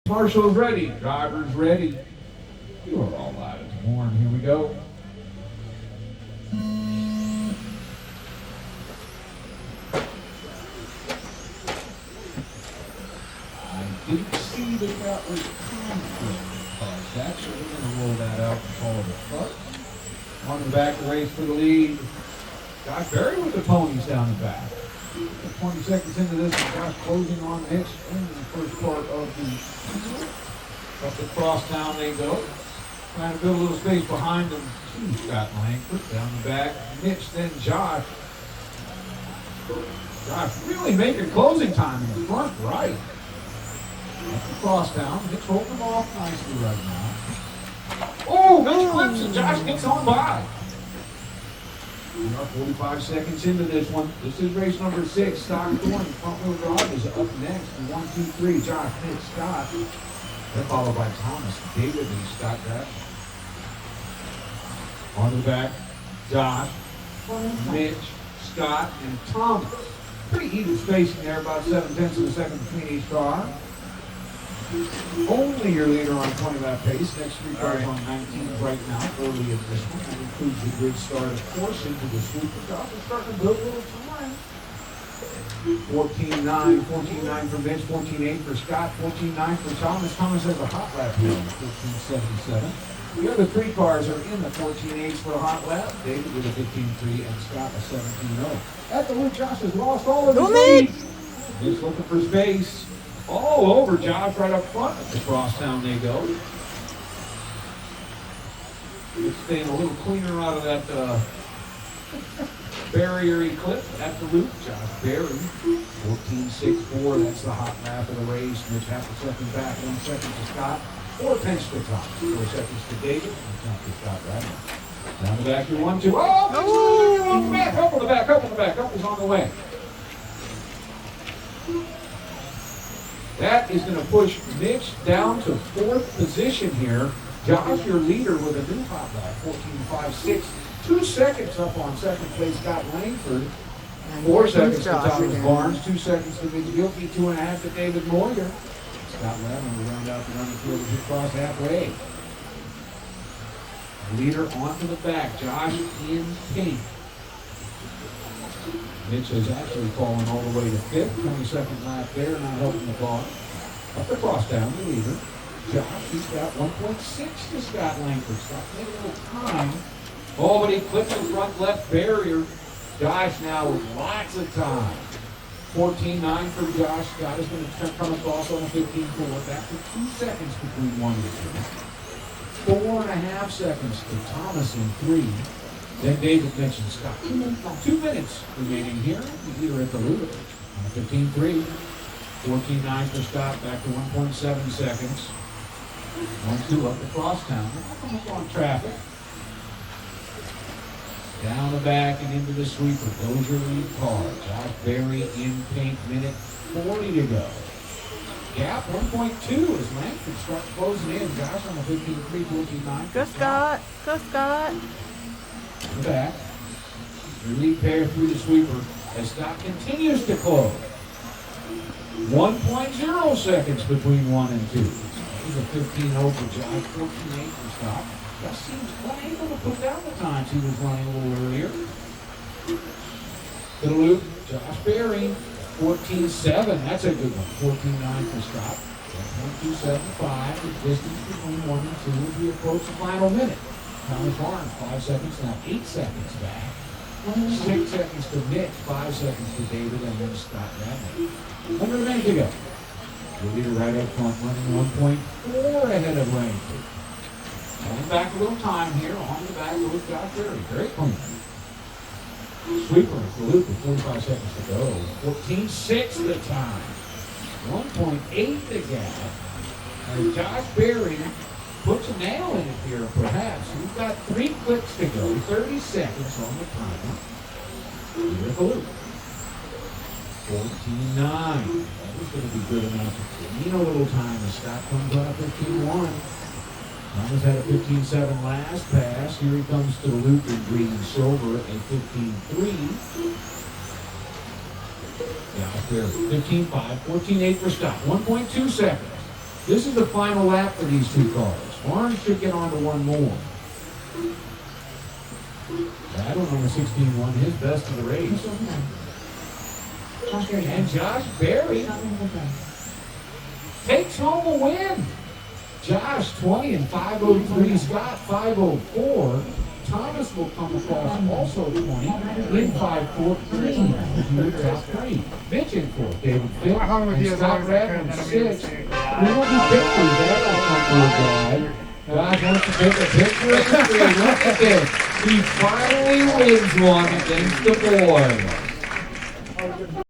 Marshall's ready. Driver's ready. You are all out of horn. Here we go. I didn't see that that was conflict. That's what we're going to roll that out and call it a putt. On the back, the race for the lead. Josh Berry with the ponies down the back. 20 seconds into this, and Josh closing on the hitch in the first part of the up the crosstown they go. Trying to build a little space behind them. Scott Langford down the back. Mitch, then Josh. Josh really making closing time in the front right. Up the crosstown. Mitch holding them off nicely right now. Oh, Mitch clips and Josh gets on by. We are 45 seconds into this one. This is race number 6. Stock Thorn, front wheel drive is up next. 1, 2, 3. Josh, Mitch, Scott. They're followed by Thomas, David, and Scott Grab. On the back, Josh, Mitch, Scott, and Thomas. Pretty even spacing there, about 7/10 of a second between each car. Only your leader on 20 lap pace. Next 3 cars on 19 right now, early in this one. That includes the grid start, of course, into the sweeper job. We're starting to build a little time. 14-9, 14-9 for Vince, 14-8 for Scott, 14-9 for Thomas. Thomas has a hot lap here, 14-77. The other 3 cars are in the 14-8s for a hot lap. David with a 15-3 and Scott a 17-0. At the loop, Josh has lost all of his lead. He's looking for space. All over Josh right up front. At the crosstown they go. Just staying a little cleaner out of that barrier clip at the loop. Josh Berry, 14.64. That's the hot lap of the race. Mitch half a second back, 1 second to Scott. 4 tenths to Thomas. 4 seconds to David. 1 tenth to Scott right. Down the back, you're 1, 2. Oh, on the back, up on the back, up on the back. Up is on the way. That is going to push Mitch down to 4th position here. Josh, your leader, with a new hot lap, 14.56. 2 seconds up on second place, Scott Langford. 4 seconds to Thomas Barnes. 2 seconds to Mitch Gilkey. 2.5 to David Moyer. Scott Levin will round out the run the field as he cross halfway. Leader onto the back. Josh in pink. Mitch has actually fallen all the way to 5th. 22nd lap there, not helping the car. Up the crosstown, the leader. Josh, he's got 1.6 to Scott Langford. Scott making a little time. Oh, but he clips the front left barrier. Josh now with lots of time. 14.9 for Josh. Scott is going to come across on a 15.4. Back to 2 seconds between 1 and 2. 4.5 seconds to Thomas in 3. Then David mentioned Scott. 2 minutes remaining here. The leader at the loop on a 15.3. 14.9 for Scott, back to 1.7 seconds. 1-2 up the crosstown. Up on traffic. Down the back and into the sweeper. Goes your lead car. Josh Berry in pink, minute 40 to go. Gap 1.2 as Langford starts closing in. Josh on the 15.3, 14.9. Go Scott. Go Scott. The back. Your lead pair through the sweeper as Scott continues to close. 1.0 seconds between 1 and 2. He's a 15-0 for Josh, 14.8 for Scott. Josh seems unable to put down the times he was running a little earlier. To the loop, Josh Berry, 14.7. That's a good one. 14.9 for Scott. 1.275. The distance between 1 and 2 as we approach the final minute. Thomas Barnes, 5 seconds now, 8 seconds back. 6 seconds to Mitch, 5 seconds to David, and then Scott Radley. 100 minutes to go. The leader right up front running 1.4 ahead of Langford. Going back a little time here on the back with Josh Berry. Very clean. Sweeper at the loop with 45 seconds to go. 14.6 the time. 1.8 the gap. And Josh Berry puts a nail in it here, perhaps. We've got 3 clicks to go. 30 seconds on the timer. Here at the loop. 14.9. That was going to be good enough to gain a little time as Scott comes on 15.1. Thomas had a 15.7 last pass. Here he comes to the loop in green and silver, a 15.3. Yeah, up there, 15.5, 14.8 for Scott, 1.2 seconds. This is the final lap for these two cars. Orange should get on to one more. Battle number 16 won his best of the race. And Josh Berry takes home a win. Josh 20 and 5:03, Scott 5:04. Thomas will come across also 20 in 5:14 to the top three. Mitch in fourth, David fifth, and Scott Radman sixth. We will do pictures after the front wheel drive. Josh wants to take a picture of the screen. Look at this. He finally wins one against the boys.